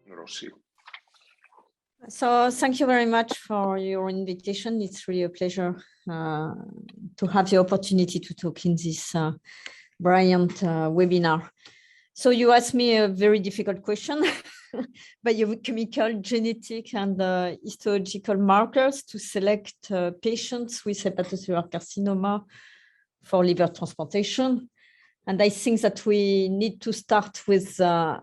Rossi. So thank you very much for your invitation. It's really a pleasure to have the opportunity to talk in this brilliant webinar. So you asked me a very difficult question, biochemical, genetic, and histological markers to select patients with hepatocellular carcinoma for liver transplantation. And I think that we need to start with the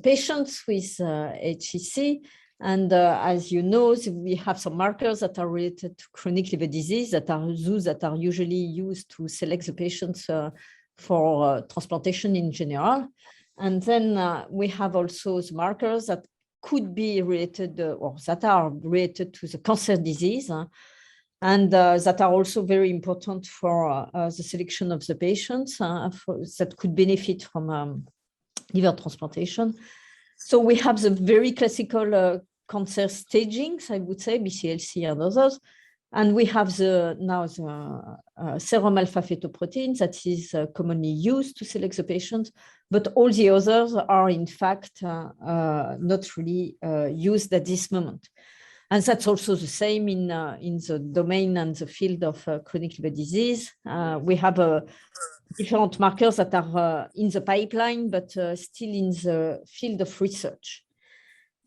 patients with HCC. And as you know, we have some markers that are related to chronic liver disease that are those that are usually used to select the patients for transplantation in general. And then we have also the markers that could be related or that are related to the cancer disease and that are also very important for the selection of the patients that could benefit from liver transplantation. So we have the very classical cancer stagings, I would say, BCLC and others. And we have now the serum alpha-fetoprotein that is commonly used to select the patients, but all the others are in fact not really used at this moment. And that's also the same in the domain and the field of chronic liver disease. We have different markers that are in the pipeline, but still in the field of research.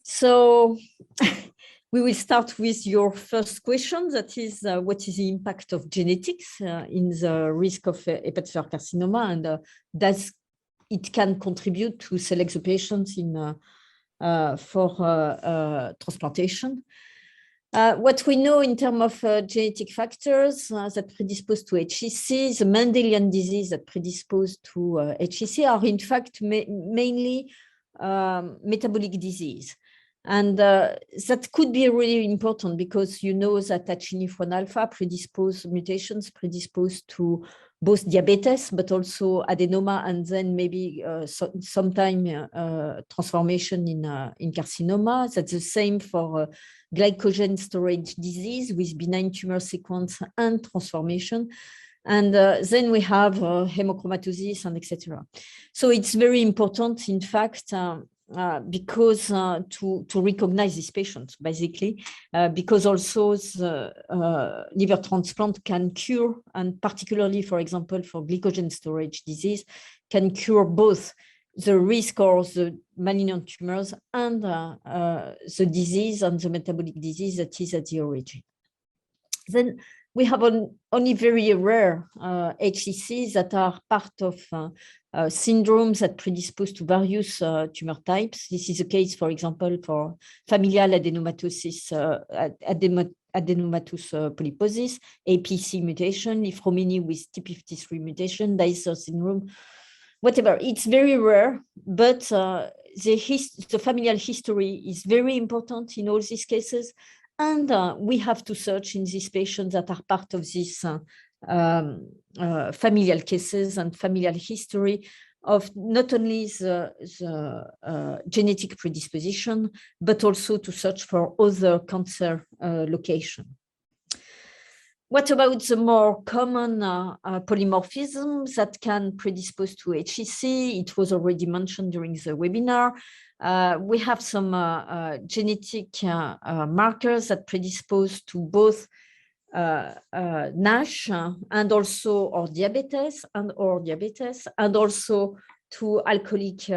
So we will start with your first question, that is, what is the impact of genetics in the risk of hepatocellular carcinoma, and does it can contribute to select the patients for transplantation? What we know in terms of genetic factors that predispose to HCC, the Mendelian disease that predispose to HCC are in fact mainly metabolic disease. And that could be really important because you know that achinifron alpha mutations predispose to both diabetes, but also adenoma, and then maybe sometime transformation in carcinoma. That's the same for glycogen storage disease with benign tumor sequence and transformation. And then we have hemochromatosis and etc. So it's very important, in fact, because to recognize these patients, basically, because also the liver transplant can cure, and particularly, for example, for glycogen storage disease, can cure both the risk or the malignant tumors and the disease and the metabolic disease that is at the origin. Then we have only very rare HCCs that are part of syndromes that predispose to various tumor types. This is the case, for example, for familial adenomatosis, adenomatous polyposis, APC mutation, Lifromini with TP53 mutation, Dicer syndrome, whatever. It's very rare, but the familial history is very important in all these cases. And we have to search in these patients that are part of these familial cases and familial history of not only the genetic predisposition, but also to search for other cancer location. What about the more common polymorphisms that can predispose to HCC? It was already mentioned during the webinar. We have some genetic markers that predispose to both NASH and also or diabetes and also to alcoholic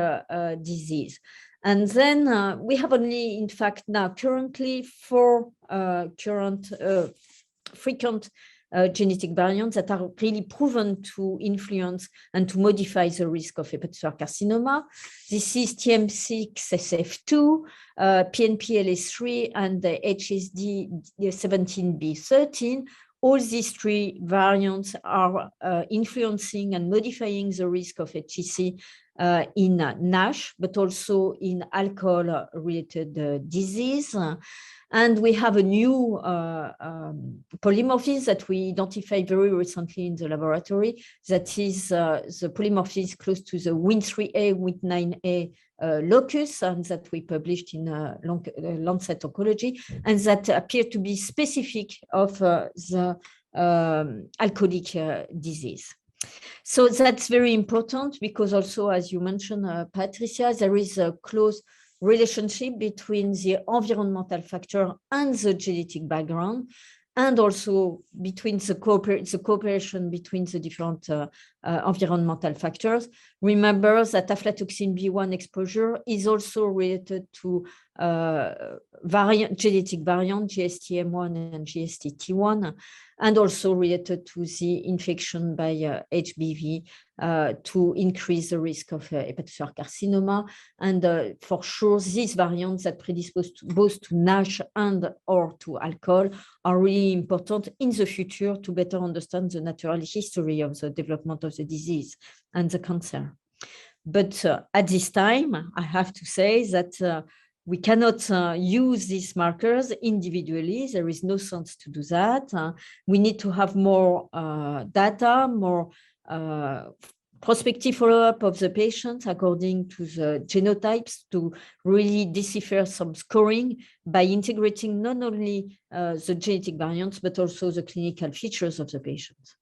disease. And then we have only, in fact, now currently 4 frequent genetic variants that are really proven to influence and to modify the risk of hepatocellular carcinoma. This is TM6SF2, PNPLA3, and the HSD17B13. All these 3 variants are influencing and modifying the risk of HCC in NASH, but also in alcohol-related disease. And we have a new polymorphism that we identified very recently in the laboratory. That is the polymorphism close to the Wnt3a, Wnt9a locus, and that we published in Lancet Oncology, and that appear to be specific of the alcoholic disease. So that's very important because also, as you mentioned, Patricia, there is a close relationship between the environmental factor and the genetic background, and also between the cooperation between the different environmental factors. Remember that aflatoxin B1 exposure is also related to genetic variant GSTM1 and GSTT1, and also related to the infection by HBV to increase the risk of hepatocellular carcinoma. And for sure, these variants that predispose both to NASH and or to alcohol are really important in the future to better understand the natural history of the development of the disease and the cancer. But at this time, I have to say that we cannot use these markers individually. There is no sense to do that. We need to have more data, more prospective follow-up of the patients according to the genotypes to really decipher some scoring by integrating not only the genetic variants, but also the clinical features of the patients.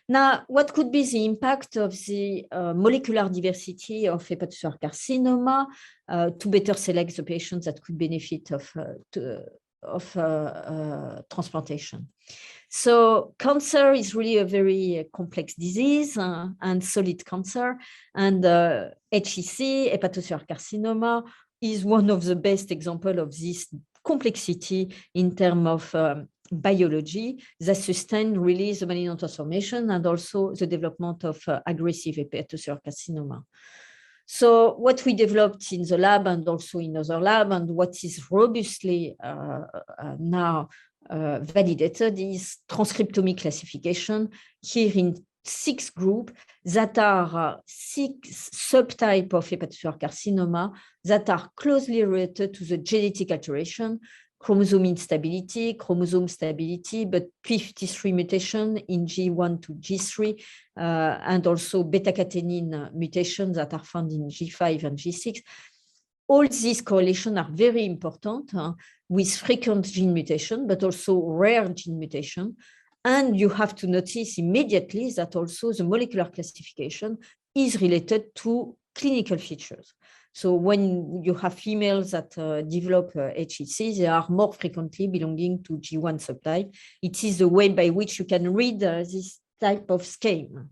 Now, what could be the impact of the molecular diversity of hepatocellular carcinoma to better select the patients that could benefit of transplantation? So cancer is really a very complex disease and solid cancer. And HCC, hepatocellular carcinoma, is one of the best examples of this complexity in terms of biology that sustain really the malignant transformation and also the development of aggressive hepatocellular carcinoma. So what we developed in the lab and also in other lab, and what is robustly now validated, is transcriptomic classification here in 6 groups that are 6 subtypes of hepatocellular carcinoma that are closely related to the genetic alteration, chromosome instability, chromosome stability, but p53 mutation in G1 to G3, and also beta-catenin mutations that are found in G5 and G6. All these correlations are very important with frequent gene mutation, but also rare gene mutation. And you have to notice immediately that also the molecular classification is related to clinical features. So when you have females that develop HCC, they are more frequently belonging to G1 subtype. It is the way by which you can read this type of scheme.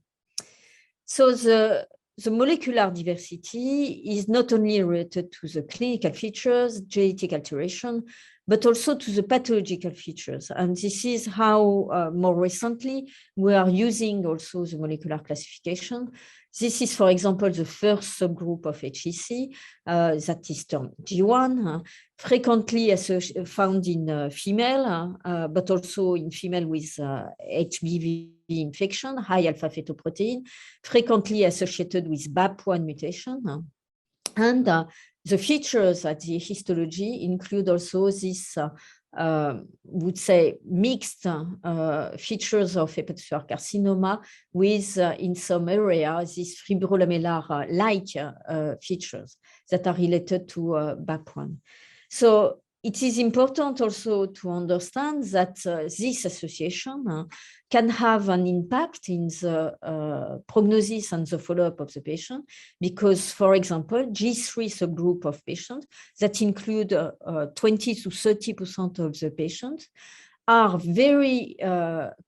So the molecular diversity is not only related to the clinical features, genetic alteration, but also to the pathological features. And this is how more recently we are using also the molecular classification. This is, for example, the first subgroup of HCC that is termed G1, frequently found in female, but also in female with HBV infection, high alpha fetoprotein, frequently associated with BAP1 mutation. And the features at the histology include also this would say mixed features of hepatocellular carcinoma with in some areas these fibrolamellar-like features that are related to BAP1. So it is important also to understand that this association can have an impact in the prognosis and the follow-up of the patient, because, for example, G3 subgroup of patients that include 20 to 30% of the patients are very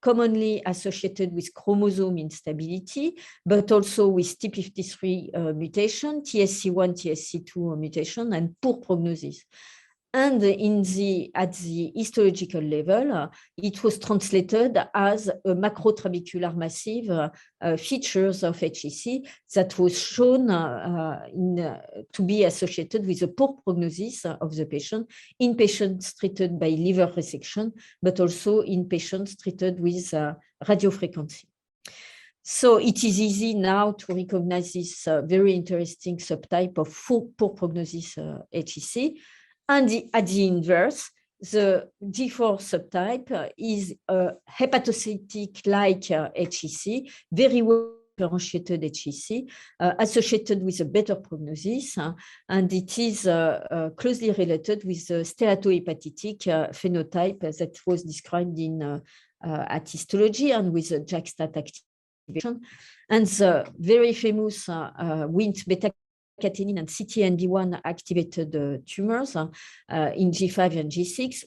commonly associated with chromosome instability, but also with TP53 mutation, TSC1, TSC2 mutation, and poor prognosis. And at the histological level, it was translated as a macrotrabecular massive features of HCC that was shown to be associated with a poor prognosis of the patient in patients treated by liver resection, but also in patients treated with radiofrequency. So it is easy now to recognize this very interesting subtype of poor prognosis HCC. And at the inverse, the G4 subtype is a hepatocytic-like HCC, very well differentiated HCC, associated with a better prognosis, and it is closely related with the steatohepatic phenotype that was described in at histology and with the JAK-STAT activation. And the very famous Wnt beta-catenin and CTNB1 activated tumors in G5 and G6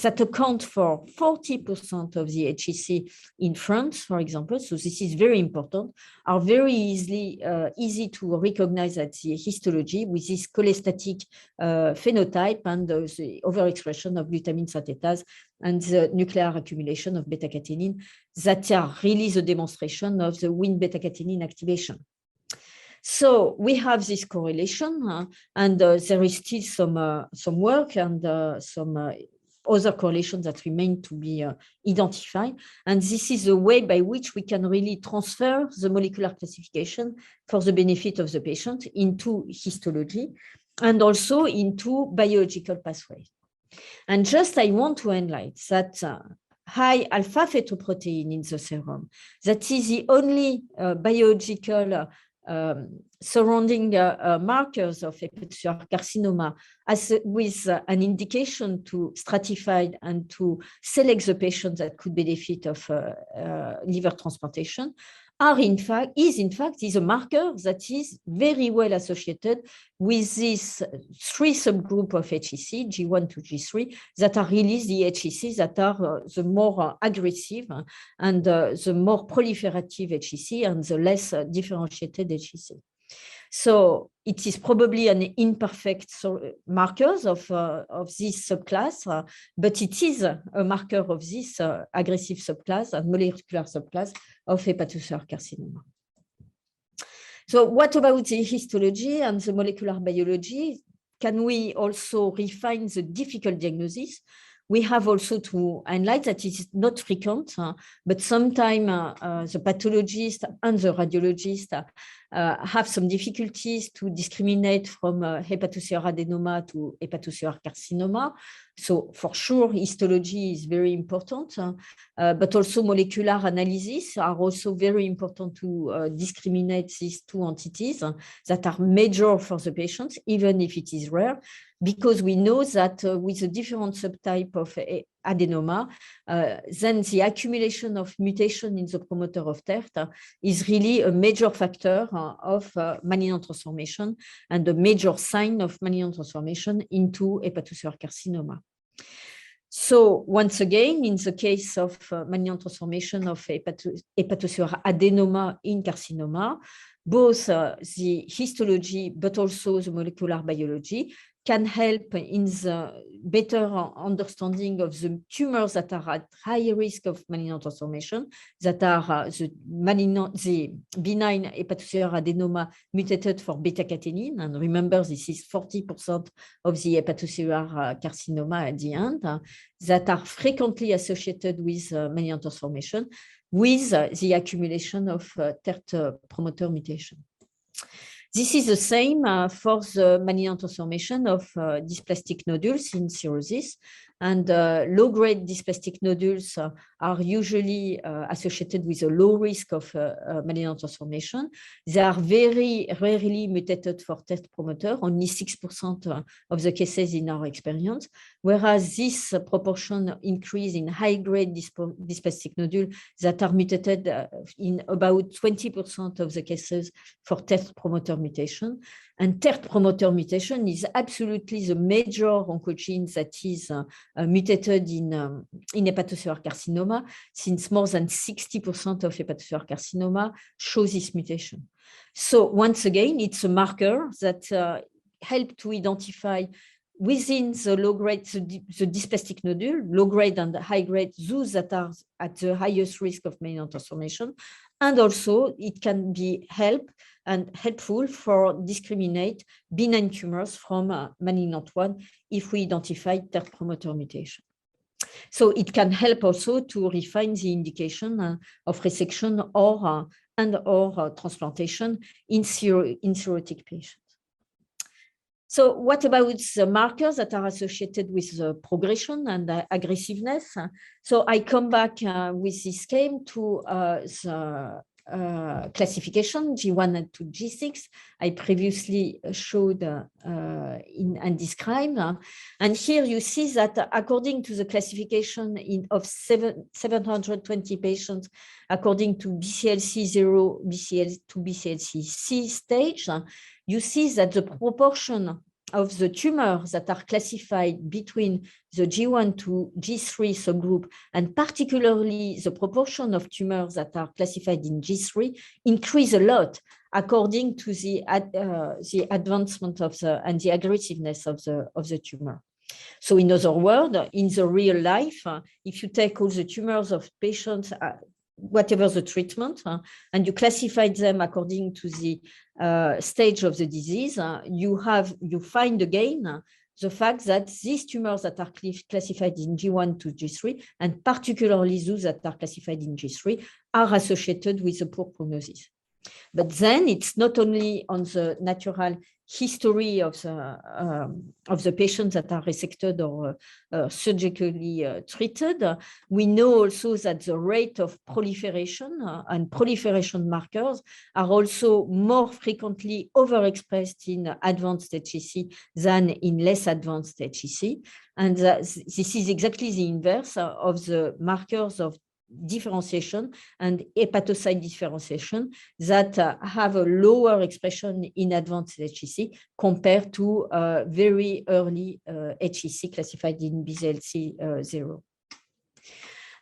that account for 40% of the HCC in France, for example. So this is very important, are very easy to recognize at the histology with this cholestatic phenotype and the overexpression of glutamine synthetase and the nuclear accumulation of beta-catenin that are really the demonstration of the Wnt beta-catenin activation. So we have this correlation, and there is still some work and some other correlations that remain to be identified. And this is a way by which we can really transfer the molecular classification for the benefit of the patient into histology and also into biological pathways. And just I want to highlight that high alpha fetoprotein in the serum, that is the only biological surrounding markers of hepatocellular carcinoma with an indication to stratify and to select the patients that could benefit of liver transplantation is a marker that is very well associated with this three subgroup of HCC, G1 to G3, that are really the HCCs that are the more aggressive and the more proliferative HCC and the less differentiated HCC. So it is probably an imperfect markers of this subclass, but it is a marker of this aggressive subclass and molecular subclass of hepatocellular carcinoma. So what about the histology and the molecular biology? Can we also refine the difficult diagnosis? We have also to highlight that it is not frequent, but sometimes the pathologist and the radiologist have some difficulties to discriminate from hepatocellular adenoma to hepatocellular carcinoma. So for sure, histology is very important, but also molecular analysis are also very important to discriminate these two entities that are major for the patient, even if it is rare, because we know that with a different subtype of adenoma, then the accumulation of mutation in the promoter of TERT is really a major factor of malignant transformation and a major sign of malignant transformation into hepatocellular carcinoma. So once again, in the case of malignant transformation of hepatocellular adenoma in carcinoma, both the histology but also the molecular biology can help in the better understanding of the tumors that are at high risk of malignant transformation, that are the benign hepatocellular adenoma mutated for beta-catenin. And remember, this is 40% of the hepatocellular carcinoma at the end, that are frequently associated with malignant transformation with the accumulation of TERT promoter mutation. This is the same for the malignant transformation of dysplastic nodules in cirrhosis. And low-grade dysplastic nodules are usually associated with a low risk of malignant transformation. They are very rarely mutated for TERT promoter, only 6% of the cases in our experience, whereas this proportion increase in high-grade dysplastic nodules that are mutated in about 20% of the cases for TERT promoter mutation. And TERT promoter mutation is absolutely the major oncogene that is mutated in hepatocellular carcinoma, since more than 60% of hepatocellular carcinoma show this mutation. So once again, it's a marker that helps to identify within the low-grade, the dysplastic nodule, low-grade and high-grade, those that are at the highest risk of malignant transformation. And also, it can be helpful for discriminate benign tumors from malignant one if we identify TERT promoter mutation. So it can help also to refine the indication of resection or transplantation in cirrhotic patients. So what about the markers that are associated with the progression and aggressiveness? So I come back with this scheme to the classification, G1 and 2, G6. I previously showed and described. And here you see that according to the classification of 720 patients, according to BCLC 0, BCL2, BCLC C stage, you see that the proportion of the tumors that are classified between the G1 to G3 subgroup, and particularly the proportion of tumors that are classified in G3, increase a lot according to the advancement of and the aggressiveness of the tumor. So in other words, in the real life, if you take all the tumors of patients, whatever the treatment, and you classify them according to the stage of the disease, you find again the fact that these tumors that are classified in G1 to G3, and particularly those that are classified in G3, are associated with a poor prognosis. But then it's not only on the natural history of the patients that are resected or surgically treated. We know also that the rate of proliferation and proliferation markers are also more frequently overexpressed in advanced HCC than in less advanced HCC. And this is exactly the inverse of the markers of differentiation and hepatocyte differentiation that have a lower expression in advanced HCC compared to very early HCC classified in BCLC 0.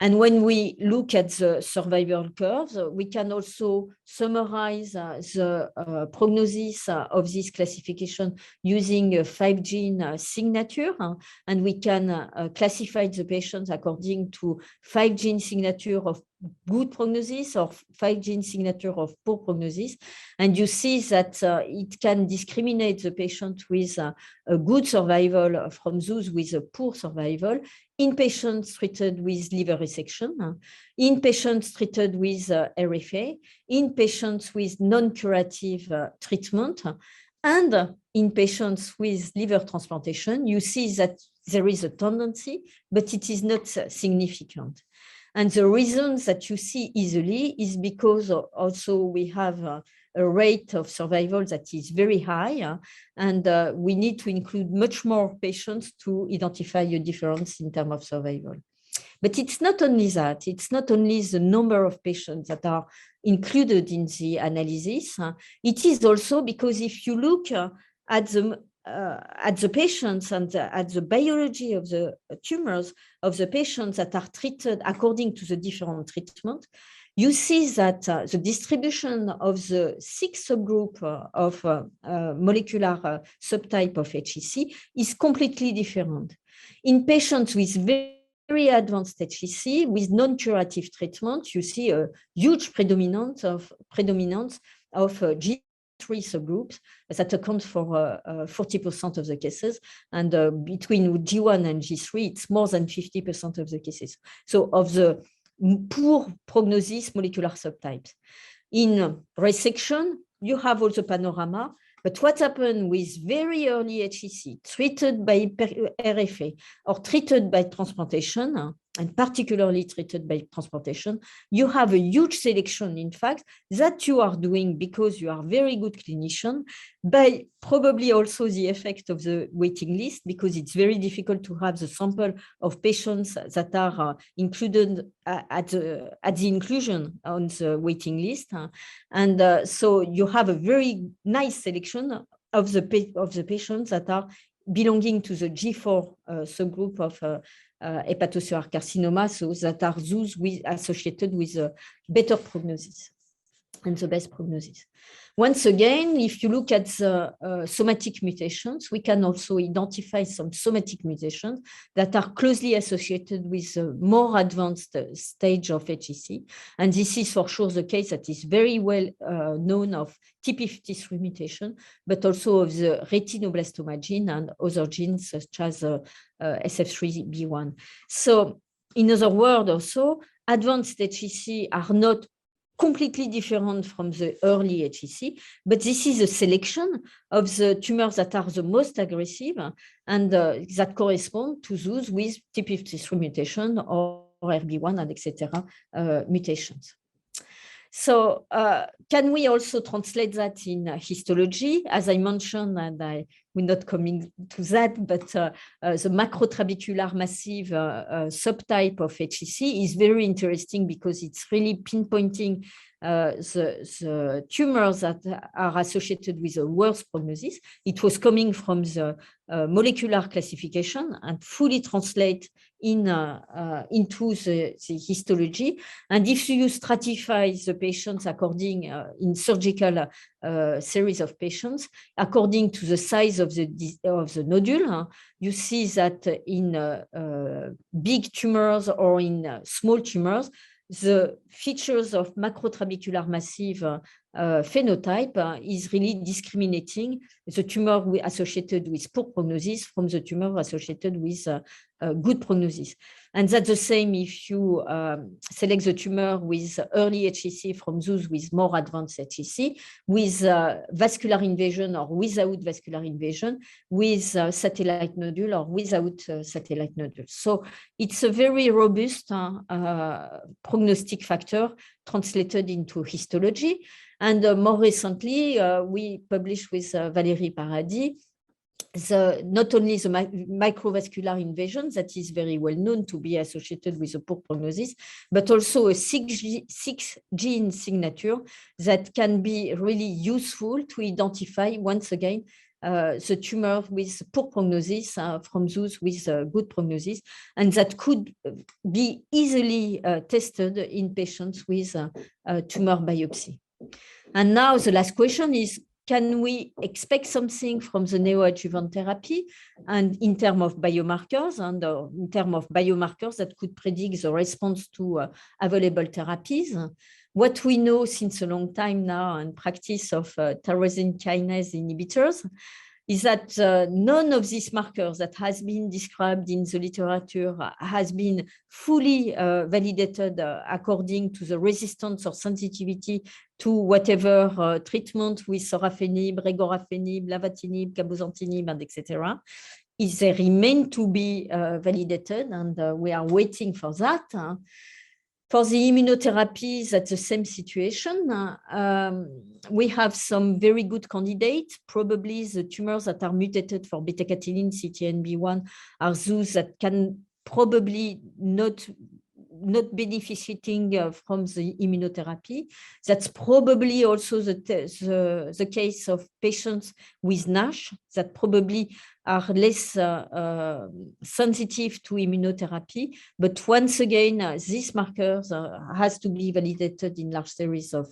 And when we look at the survival curves, we can also summarize the prognosis of this classification using a 5-gene signature. And we can classify the patients according to 5-gene signature of good prognosis or 5-gene signature of poor prognosis. And you see that it can discriminate the patient with a good survival from those with a poor survival in patients treated with liver resection, in patients treated with RFA, in patients with non-curative treatment, and in patients with liver transplantation. You see that there is a tendency, but it is not significant. And the reasons that you see easily is because also we have a rate of survival that is very high, and we need to include much more patients to identify a difference in terms of survival. But it's not only that, it's not only the number of patients that are included in the analysis, it is also because if you look at the patients and at the biology of the tumors of the patients that are treated according to the different treatment, you see that the distribution of the 6 subgroup of molecular subtype of HCC is completely different. In patients with very advanced HCC with non-curative treatment, you see a huge predominance of G3 subgroups that account for 40% of the cases, and between G1 and G3, it's more than 50% of the cases. So of the poor prognosis molecular subtypes. In resection, you have also panorama, but what happened with very early HCC treated by RFA or treated by transplantation, and particularly treated by transplantation, you have a huge selection, in fact, that you are doing because you are very good clinician, by probably also the effect of the waiting list, because it's very difficult to have the sample of patients that are included at the inclusion on the waiting list. And so you have a very nice selection of the patients that are belonging to the G4 subgroup of hepatocellular carcinoma, so that are those associated with a better prognosis and the best prognosis. Once again, if you look at the somatic mutations, we can also identify some somatic mutations that are closely associated with a more advanced stage of HCC. And this is for sure the case that is very well known of TP53 mutation, but also of the retinoblastoma gene and other genes such as SF3B1. So in other words also, advanced HCC are not completely different from the early HCC, but this is a selection of the tumors that are the most aggressive and that correspond to those with TP53 mutation or RB1 and etc. Mutations. So can we also translate that in histology? As I mentioned, and I will not coming to that, but the macrotrabecular massive subtype of HCC is very interesting because it's really pinpointing the tumors that are associated with a worse prognosis. It was coming from the molecular classification and fully translate into the histology. And if you stratify the patients according in surgical series of patients, according to the size of the nodule, you see that in big tumors or in small tumors, the features of macrotrabecular massive phenotype is really discriminating the tumor associated with poor prognosis from the tumor associated with good prognosis. And that's the same if you select the tumor with early HCC from those with more advanced HCC, with vascular invasion or without vascular invasion, with satellite nodule or without satellite nodule. So it's a very robust prognostic factor translated into histology. And more recently, we published with Valérie Paradis not only the microvascular invasion that is very well known to be associated with a poor prognosis, but also a six gene signature that can be really useful to identify, once again, the tumor with poor prognosis from those with good prognosis, and that could be easily tested in patients with tumor biopsy. And now the last question is, can we expect something from the neoadjuvant therapy and in terms of biomarkers and in terms of biomarkers that could predict the response to available therapies? What we know since a long time now in practice of tyrosine kinase inhibitors is that none of these markers that has been described in the literature has been fully validated according to the resistance or sensitivity to whatever treatment with sorafenib, regorafenib, lavatinib, cabozantinib, and etc. They remain to be validated, and we are waiting for that. For the immunotherapy, that's the same situation. We have some very good candidates. Probably the tumors that are mutated for beta-catenin, CTNB1, are those that can probably not benefiting from the immunotherapy. That's probably also the case of patients with NASH that probably are less sensitive to immunotherapy. But once again, these markers has to be validated in large series of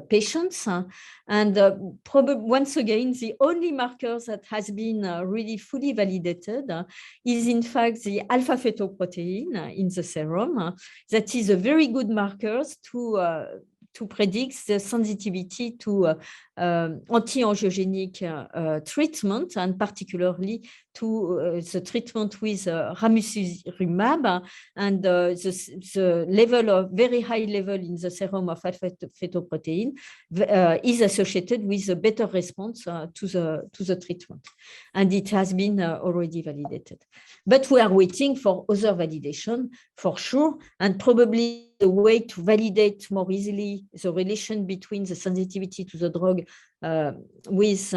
patients. And probably once again, the only markers that has been really fully validated is in fact the alpha-fetoprotein in the serum. That is a very good marker to predict the sensitivity to anti-angiogenic treatment, and particularly to the treatment with ramucirumab, and the level of very high level in the serum of alpha-fetoprotein is associated with a better response to the treatment, and it has been already validated. But we are waiting for other validation for sure, and probably the way to validate more easily the relation between the sensitivity to the drug with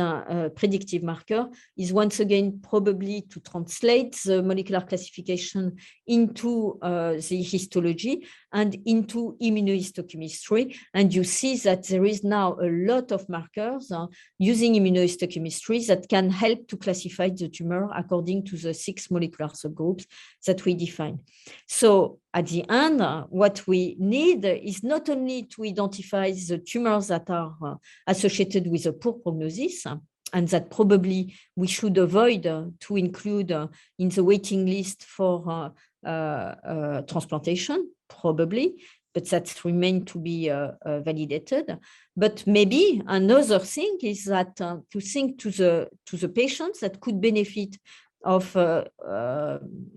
predictive marker is once again probably to translate the molecular classification into the histology and into immunohistochemistry. And you see that there is now a lot of markers using immunohistochemistry that can help to classify the tumor according to the 6 molecular subgroups that we define. So at the end, what we need is not only to identify the tumors that are associated with a poor prognosis, and that probably we should avoid to include in the waiting list for transplantation, probably, but that remains to be validated. But maybe another thing is that to think to the patients that could benefit of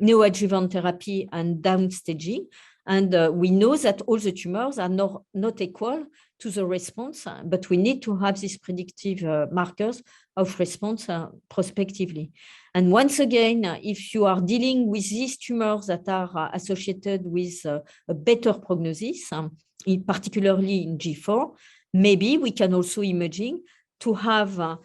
neoadjuvant therapy and downstaging, And we know that all the tumors are not equal to the response, but we need to have these predictive markers of response prospectively. And once again, if you are dealing with these tumors that are associated with a better prognosis, particularly in G4, maybe we can also imaging to have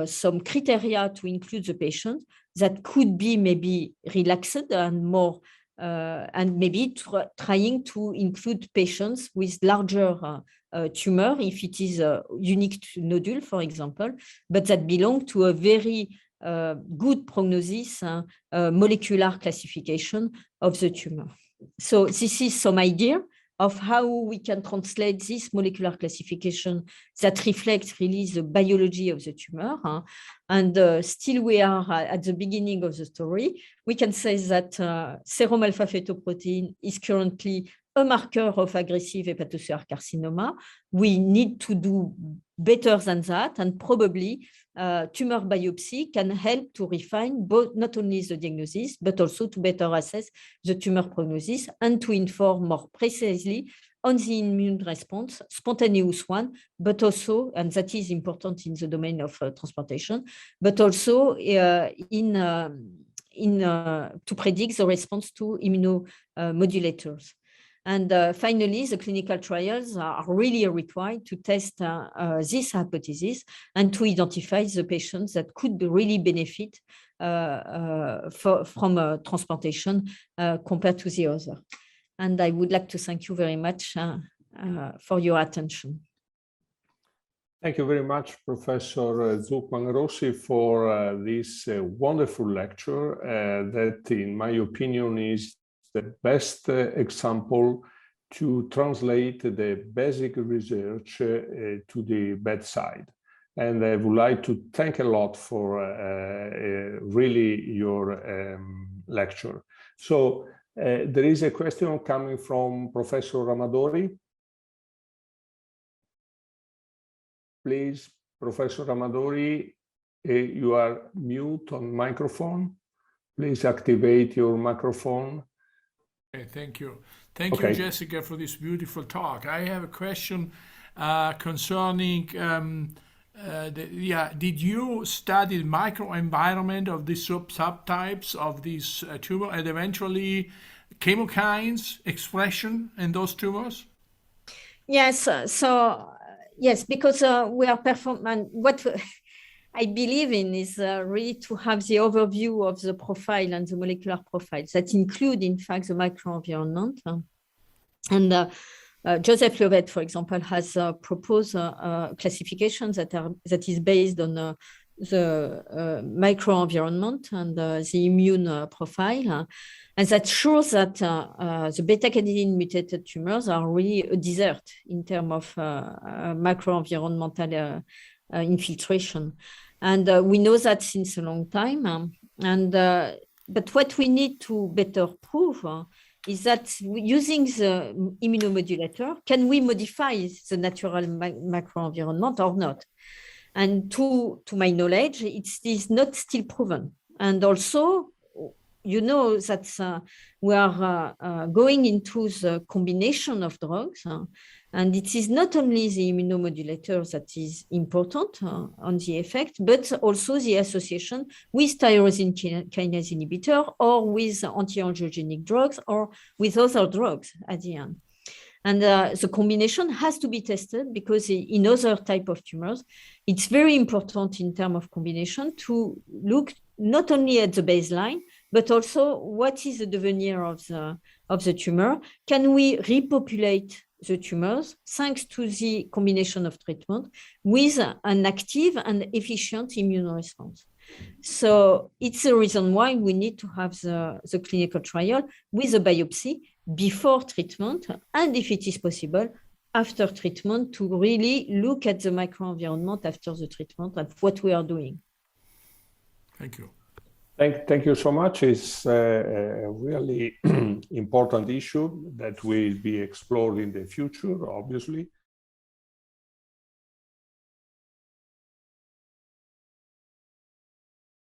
some criteria to include the patient that could be maybe relaxed and more, and maybe trying to include patients with larger tumor, if it is a unique nodule, for example, but that belong to a very good prognosis molecular classification of the tumor. So this is some idea of how we can translate this molecular classification that reflects really the biology of the tumor. And still we are at the beginning of the story. We can say that serum alpha fetoprotein is currently a marker of aggressive hepatocellular carcinoma. We need to do better than that, and probably tumor biopsy can help to refine both not only the diagnosis, but also to better assess the tumor prognosis and to inform more precisely on the immune response, spontaneous one, but also, and that is important in the domain of transplantation, but also to predict the response to immunomodulators. And finally, the clinical trials are really required to test this hypothesis and to identify the patients that could really benefit from transplantation compared to the other. And I would like to thank you very much for your attention. Thank you very much, Professor Zucman-Rossi, for this wonderful lecture that, in my opinion, is the best example to translate the basic research to the bedside. And I would like to thank a lot for really your lecture. So there is a question coming from Professor Ramadori. Please, Professor Ramadori, you are mute on microphone. Please activate your microphone. Okay, thank you. Thank you, Jessica, for this beautiful talk. I have a question concerning, did you study the microenvironment of the subtypes of these tumor and eventually chemokines expression in those tumors? Yes, yes, because we are performing what I believe in is really to have the overview of the profile and the molecular profiles that include, in fact, the microenvironment. And Joseph Lovett, for example, has proposed classifications that is based on the microenvironment and the immune profile. And that shows that the beta-catenin mutated tumors are really a desert in terms of microenvironmental infiltration. And we know that since a long time. But what we need to better prove is that using the immunomodulator, can we modify the natural microenvironment or not? And to my knowledge, it is not still proven. And also, you know that we are going into the combination of drugs, and it is not only the immunomodulator that is important on the effect, but also the association with tyrosine kinase inhibitor or with anti-angiogenic drugs or with other drugs at the end. And the combination has to be tested because in other type of tumors, it's very important in terms of combination to look not only at the baseline, but also what is the devenir of the tumor. Can we repopulate the tumors thanks to the combination of treatment with an active and efficient immune response? So it's the reason why we need to have the clinical trial with a biopsy before treatment, and if it is possible, after treatment, to really look at the microenvironment after the treatment and what we are doing. Thank you. Thank you so much. It's a really important issue that will be explored in the future, obviously.